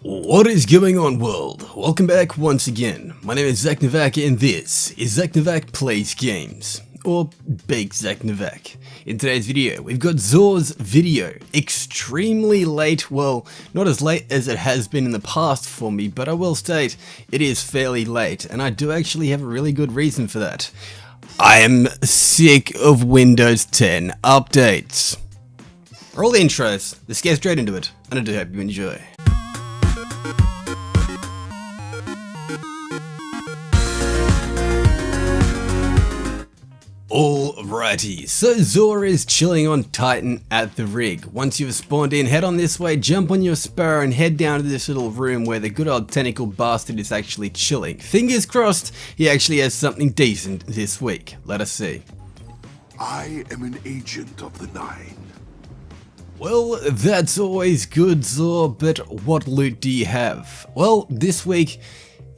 What is going on, world? Welcome back once again. My name is ZacNovak and this is ZacNovak Plays Games, or Big ZacNovak. In today's video, we've got XUR'S video. Extremely late, well, not as late as it has been in the past for me, but I will state it is fairly late, and I do actually have a really good reason for that. I am sick of Windows 10 updates. For all the intros, let's get straight into it, and I do hope you enjoy. Alrighty, so XUR'S is chilling on Titan at the rig. Once you've spawned in, head on this way, jump on your spur and head down to this little room where the good old tentacle bastard is actually chilling. Fingers crossed, he actually has something decent this week. Let us see. I am an agent of the Nine. Well, that's always good, XUR, but what loot do you have? Well, this week,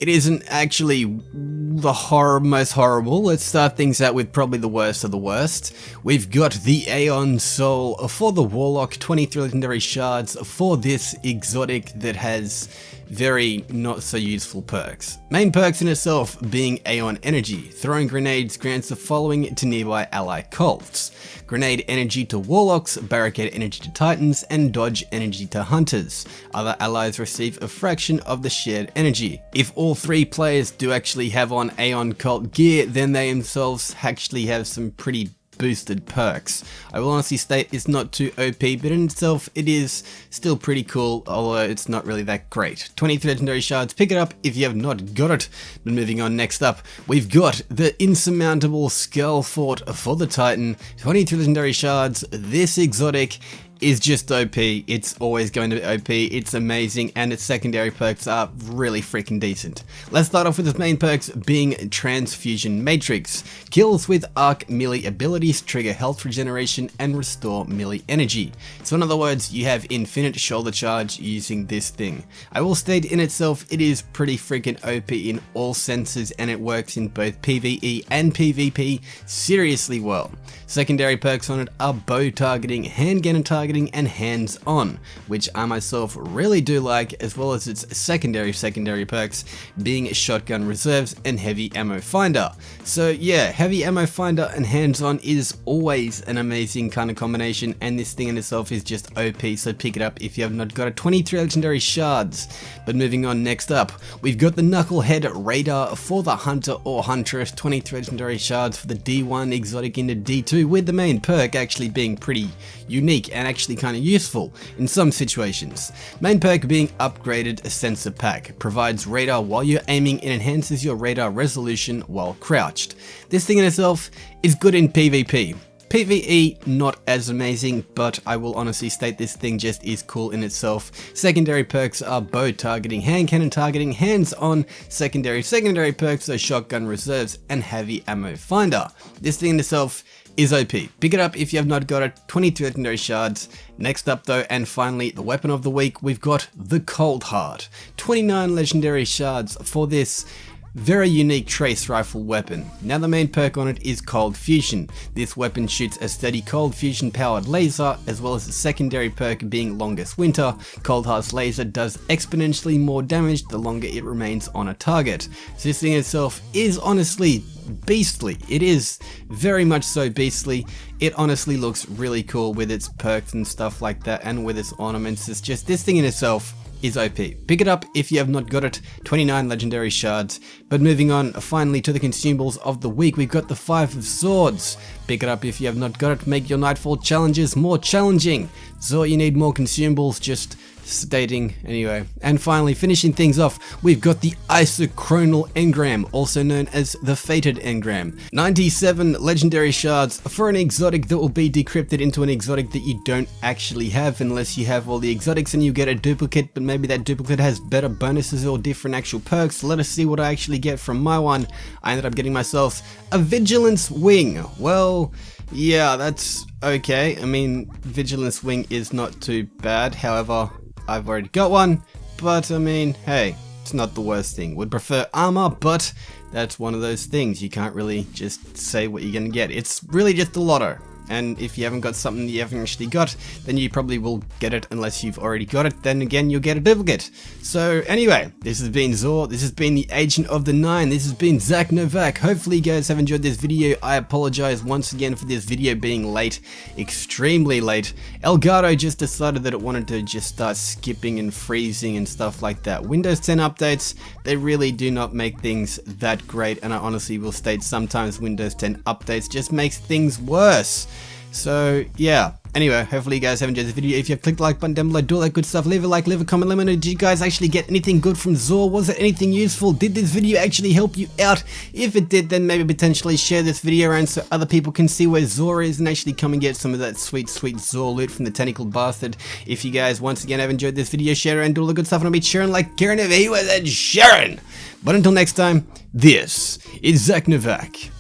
it isn't actually the most horrible. Let's start things out with probably the worst of the worst. We've got the Aeon Soul for the Warlock, 23 legendary shards for this exotic that has very not so useful perks. Main perks in itself being Aeon Energy. Throwing grenades grants the following to nearby ally cults. Grenade energy to Warlocks, Barricade energy to Titans, and Dodge energy to Hunters. Other allies receive a fraction of the shared energy. If all three players do actually have on Aeon Cult gear, then they themselves actually have some pretty boosted perks. I will honestly state it's not too OP, but in itself it is still pretty cool, although it's not really that great. 23 legendary shards, pick it up if you have not got it. But moving on, next up, we've got the insurmountable Skull Fort for the Titan, 23 legendary shards. This exotic is just OP. It's always going to be OP. It's amazing, and its secondary perks are really freaking decent. Let's start off with its main perks being Transfusion Matrix. Kills with arc melee abilities trigger health regeneration and restore melee energy. So in other words, you have infinite shoulder charge using this thing. I will state in itself it is pretty freaking OP in all senses, and it works in both PvE and PvP seriously well. Secondary perks on it are bow targeting, hand cannon targeting, and hands-on, which I myself really do like, as well as its secondary perks being shotgun reserves and heavy ammo finder. So yeah, heavy ammo finder and hands-on is always an amazing kind of combination, and this thing in itself is just OP, so pick it up if you have not got it. 23 legendary shards. But moving on, next up, we've got the Knucklehead Radar for the Hunter or Huntress, 23 legendary shards for the D1 exotic into D2, with the main perk actually being pretty unique and actually kind of useful in some situations. Main perk being Upgraded Sensor Pack. Provides radar while you're aiming and enhances your radar resolution while crouched. This thing in itself is good in PvP. PvE, not as amazing, but I will honestly state this thing just is cool in itself. Secondary perks are bow targeting, hand cannon targeting, hands-on. Secondary perks are shotgun reserves and heavy ammo finder. This thing in itself is OP. Pick it up if you have not got it. 22 legendary shards. Next up though, and finally, the weapon of the week, we've got the Cold Heart. 29 legendary shards for this very unique trace rifle weapon. Now the main perk on it is Cold Fusion. This weapon shoots a steady cold fusion powered laser, as well as the secondary perk being Longest Winter. Cold Heart's laser does exponentially more damage the longer it remains on a target. So this thing itself is honestly beastly. It is very much so beastly. It honestly looks really cool with its perks and stuff like that, and with its ornaments. It's just, this thing in itself is OP. Pick it up if you have not got it. 29 legendary shards. But moving on finally to the consumables of the week, we've got the 5 of Swords. Pick it up if you have not got it. Make your Nightfall challenges more challenging. So you need more consumables, just stating anyway. And finally, finishing things off, we've got the Isochronal Engram, also known as the Fated Engram. 97 legendary shards for an exotic that will be decrypted into an exotic that you don't actually have, unless you have all the exotics and you get a duplicate, but maybe that duplicate has better bonuses or different actual perks. Let us see what I actually get from my one. I ended up getting myself a Vigilance Wing. Well, yeah, that's okay. I mean, Vigilance Wing is not too bad. However, I've already got one, but I mean, hey, it's not the worst thing. Would prefer armor, but that's one of those things. You can't really just say what you're gonna get. It's really just a lotto. and if you haven't got something that you haven't actually got, then you probably will get it unless you've already got it. Then again, you'll get a duplicate. So anyway, this has been Zor, this has been the Agent of the Nine, this has been ZacNovak. Hopefully you guys have enjoyed this video. I apologize once again for this video being late, extremely late. Elgato just decided that it wanted to just start skipping and freezing and stuff like that. Windows 10 updates, they really do not make things that great, and I honestly will state sometimes Windows 10 updates just makes things worse. So yeah, anyway, hopefully you guys have enjoyed this video. If you have clicked the like button down below, do all that good stuff, leave a like, leave a comment, let me know, did you guys actually get anything good from Zor? Was it anything useful? Did this video actually help you out? If it did, then maybe potentially share this video around so other people can see where Zor is and actually come and get some of that sweet Zor loot from the tentacled bastard. If you guys once again have enjoyed this video, share it and do all the good stuff, and I'll be sharing like Karen if he was a Sharon. But until next time, this is ZacNovak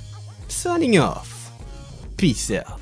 signing off. Peace out.